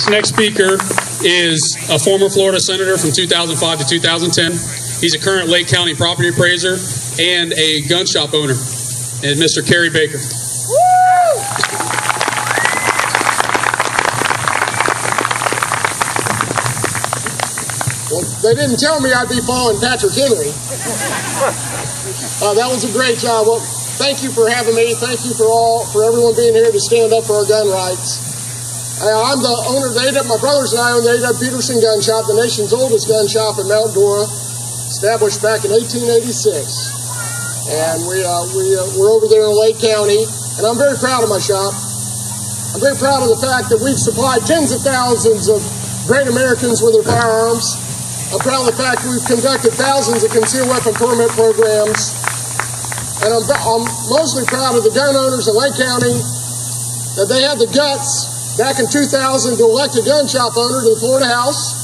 This next speaker is a former Florida senator from 2005 to 2010. He's a current Lake County property appraiser and a gun shop owner, and Mr. Kerry Baker. Well, they didn't tell me I'd be following Patrick Henry. That was a great job. Well, thank you for having me. Thank you for everyone being here to stand up for our gun rights. I'm the owner of the AW. My brothers and I own the A.W. Peterson Gun Shop, the nation's oldest gun shop in Mount Dora, established back in 1886. And we're over there in Lake County, and I'm very proud of my shop. I'm very proud of the fact that we've supplied tens of thousands of great Americans with their firearms. I'm proud of the fact that we've conducted thousands of concealed weapon permit programs. And I'm mostly proud of the gun owners in Lake County that they had the guts back in 2000 to elect a gun shop owner to the Florida House.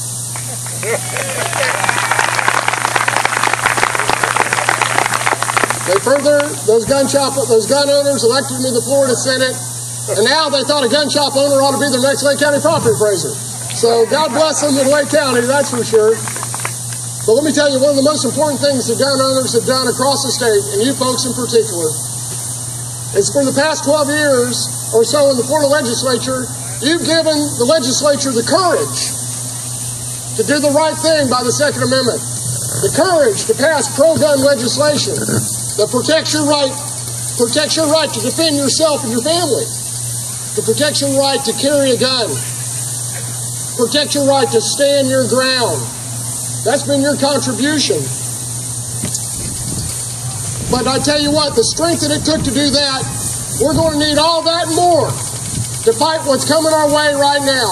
They those gun owners elected me to the Florida Senate, and now they thought a gun shop owner ought to be their next Lake County property appraiser. So God bless them in Lake County, that's for sure. But let me tell you, one of the most important things the gun owners have done across the state, and you folks in particular, is for the past 12 years or so in the Florida legislature, you've given the legislature the courage to do the right thing by the Second Amendment, the courage to pass pro-gun legislation that protects your right to defend yourself and your family, to protect your right to carry a gun, protect your right to stand your ground. That's been your contribution. But I tell you what, the strength that it took to do that, we're going to need all that and more to fight what's coming our way right now.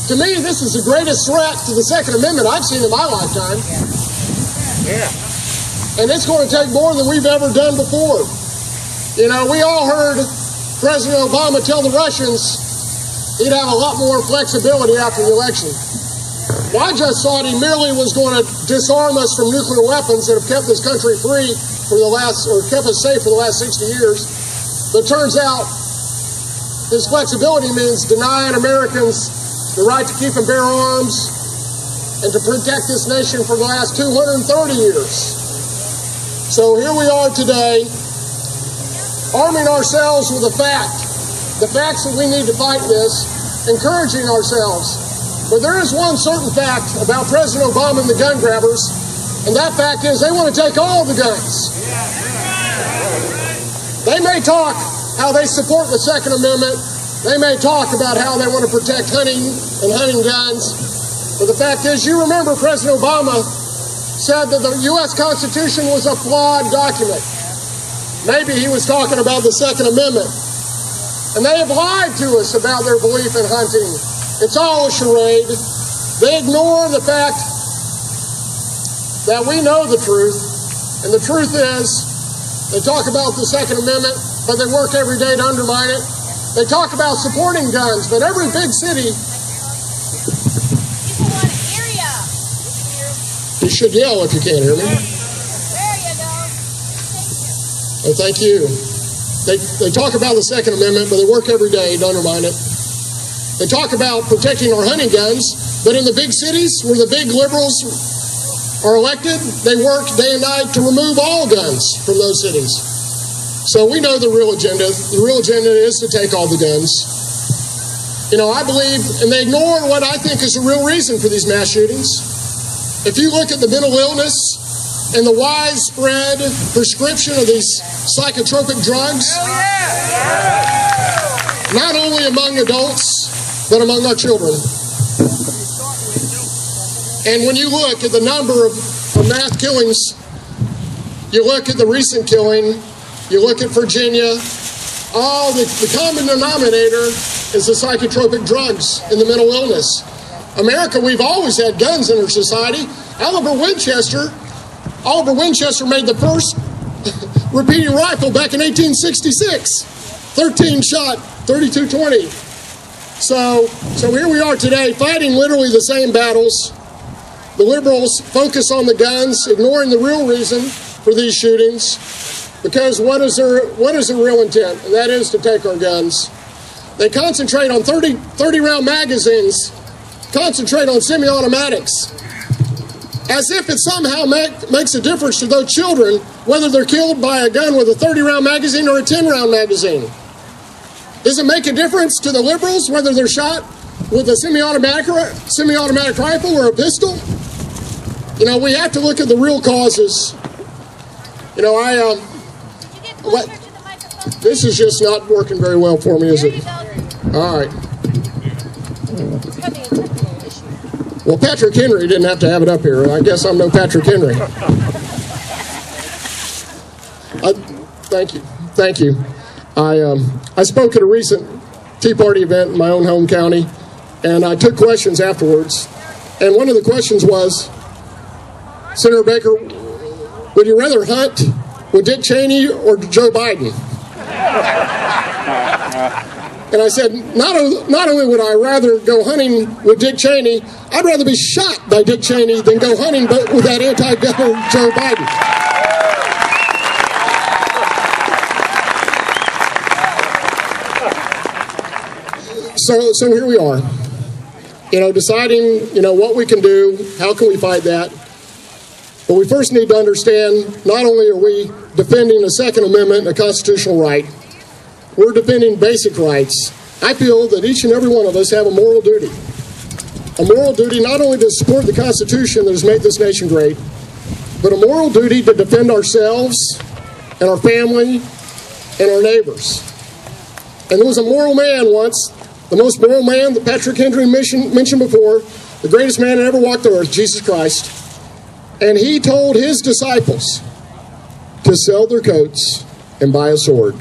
To me, this is the greatest threat to the Second Amendment I've seen in my lifetime. Yeah. And it's going to take more than we've ever done before. You know, we all heard President Obama tell the Russians he'd have a lot more flexibility after the election. Well, I just thought he merely was going to disarm us from nuclear weapons that have kept this country free for the last, or kept us safe for the last 60 years. But it turns out this flexibility means denying Americans the right to keep and bear arms and to protect this nation for the last 230 years. So here we are today, arming ourselves with the facts that we need to fight this, encouraging ourselves. But there is one certain fact about President Obama and the gun grabbers, and that fact is they want to take all the guns. They may talk how they support the Second Amendment. They may talk about how they want to protect hunting and hunting guns. But the fact is, you remember President Obama said that the U.S. Constitution was a flawed document. Maybe he was talking about the Second Amendment. And they have lied to us about their belief in hunting. It's all a charade. They ignore the fact that we know the truth. And the truth is, they talk about the Second Amendment, but they work every day to undermine it. They talk about supporting guns, but every big city... People want to hear you. You should yell if you can't hear me. There you go. Thank you. They talk about the Second Amendment, but they work every day to undermine it. They talk about protecting our hunting guns, but in the big cities where the big liberals are elected, they work day and night to remove all guns from those cities. So we know the real agenda. The real agenda is to take all the guns. You know, I believe, and they ignore what I think is the real reason for these mass shootings. If you look at the mental illness and the widespread prescription of these psychotropic drugs, not only among adults, but among our children. And when you look at the number of mass killings, you look at the recent killing, you look at Virginia, the common denominator is the psychotropic drugs and the mental illness. America, we've always had guns in our society. Oliver Winchester made the first repeating rifle back in 1866. 13-shot, 32-20. So here we are today, fighting literally the same battles. The liberals focus on the guns, ignoring the real reason for these shootings. Because what is their real intent? And that is to take our guns. They concentrate on 30-round magazines, concentrate on semi-automatics, as if it somehow makes a difference to those children whether they're killed by a gun with a 30-round magazine or a 10-round magazine. Does it make a difference to the liberals whether they're shot with a semi-automatic rifle or a pistol? You know, we have to look at the real causes. You know, this is just not working very well for me, is it? All right. Well, Patrick Henry didn't have to have it up here. I guess I'm no Patrick Henry. Thank you. Thank you. I spoke at a recent Tea Party event in my own home county, and I took questions afterwards. And one of the questions was, Senator Baker, would you rather hunt with Dick Cheney or Joe Biden? And I said, not only would I rather go hunting with Dick Cheney, I'd rather be shot by Dick Cheney than go hunting with that anti-gun Joe Biden. So here we are, you know, deciding, you know, what we can do, how can we fight that. But we first need to understand, not only are we defending the Second Amendment, a constitutional right, we're defending basic rights. I feel that each and every one of us have a moral duty. A moral duty not only to support the Constitution that has made this nation great, but a moral duty to defend ourselves and our family and our neighbors. And there was a moral man once, the most moral man that Patrick Henry mentioned before, the greatest man that ever walked the earth, Jesus Christ. And he told his disciples to sell their coats and buy a sword.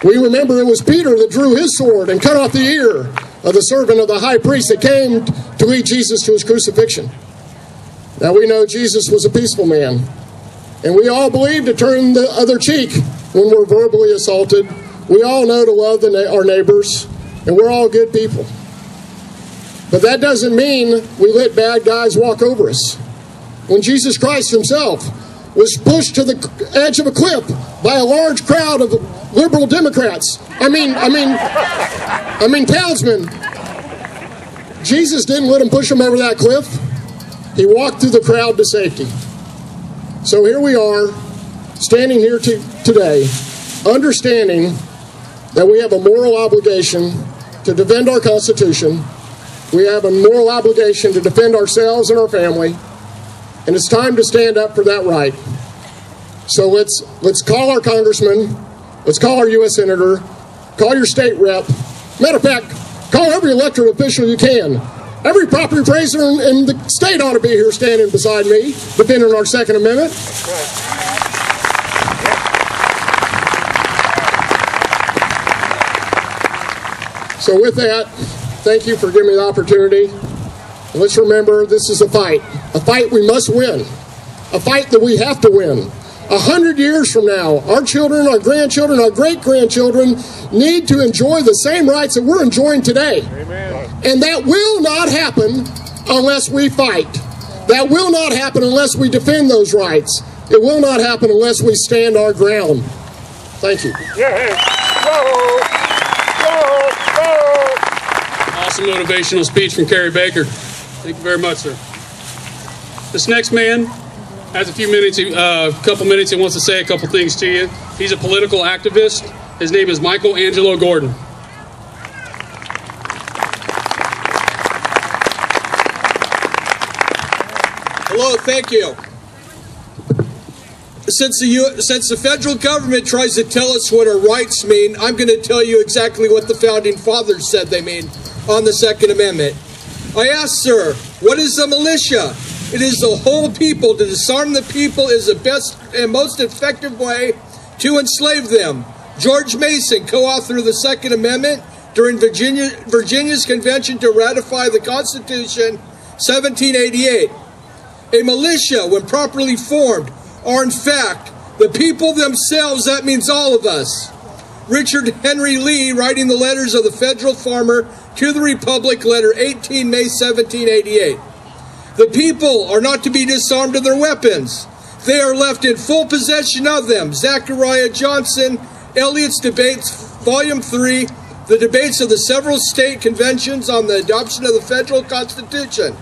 We remember it was Peter that drew his sword and cut off the ear of the servant of the high priest that came to lead Jesus to his crucifixion. Now we know Jesus was a peaceful man, and we all believe to turn the other cheek when we're verbally assaulted. We all know to love our neighbors, and we're all good people. But that doesn't mean we let bad guys walk over us. When Jesus Christ himself was pushed to the edge of a cliff by a large crowd of liberal Democrats, I mean townsmen, Jesus didn't let them push him over that cliff. He walked through the crowd to safety. So here we are, standing here today, understanding that we have a moral obligation to defend our Constitution. We have a moral obligation to defend ourselves and our family, and it's time to stand up for that right. So let's call our congressman, let's call our U.S. senator, call your state rep. Matter of fact, call every elected official you can. Every property appraiser in the state ought to be here standing beside me, defending our Second Amendment. So with that, thank you for giving me the opportunity. And let's remember, this is a fight we must win, a fight that we have to win. 100 years from now, our children, our grandchildren, our great-grandchildren need to enjoy the same rights that we're enjoying today. Amen. And that will not happen unless we fight. That will not happen unless we defend those rights. It will not happen unless we stand our ground. Thank you. Yeah. Go. Go. Go. Awesome motivational speech from Kerry Baker. Thank you very much, sir. This next man has a couple minutes. He wants to say a couple things to you. He's a political activist. His name is Michael Angelo Gordon. Hello, thank you. Since the federal government tries to tell us what our rights mean, I'm going to tell you exactly what the Founding Fathers said they mean on the Second Amendment. I asked, sir, what is the militia? It is the whole people. To disarm the people is the best and most effective way to enslave them. George Mason, co-author of the Second Amendment during Virginia's convention to ratify the Constitution, 1788. A militia, when properly formed, are in fact the people themselves. That means all of us. Richard Henry Lee, writing the letters of the federal farmer to the Republic, letter 18, May 1788. The people are not to be disarmed of their weapons. They are left in full possession of them. Zachariah Johnson, Eliot's Debates Volume 3, the debates of the several state conventions on the adoption of the federal Constitution.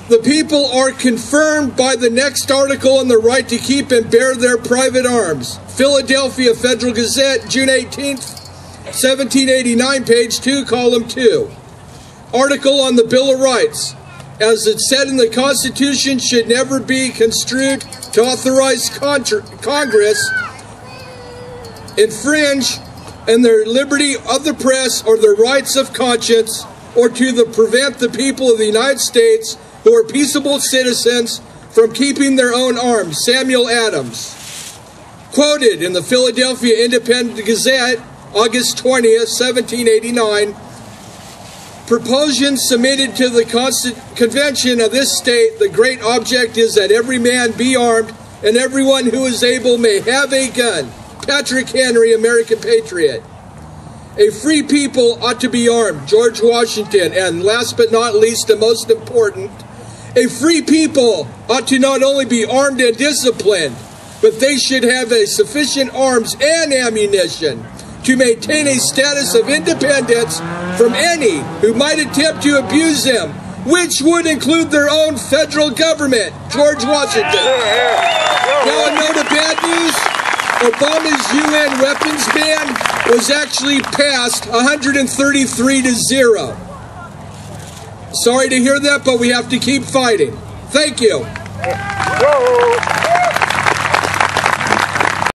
The people are confirmed by the next article on the right to keep and bear their private arms. Philadelphia Federal Gazette, June 18th, 1789, page 2, column 2. Article on the Bill of Rights. As it said in the Constitution, should never be construed to authorize Congress infringe in their liberty of the press or their rights of conscience, or to prevent the people of the United States who are peaceable citizens from keeping their own arms. Samuel Adams. Quoted in the Philadelphia Independent Gazette, August 20th, 1789, propositions submitted to the convention of this state, the great object is that every man be armed and everyone who is able may have a gun. Patrick Henry, American patriot. A free people ought to be armed. George Washington. And last but not least, the most important, a free people ought to not only be armed and disciplined, but they should have a sufficient arms and ammunition to maintain a status of independence from any who might attempt to abuse them, which would include their own federal government. George Washington. Now, a note of bad news. Obama's UN weapons ban was actually passed 133-0. Sorry to hear that, but we have to keep fighting. Thank you. Whoa.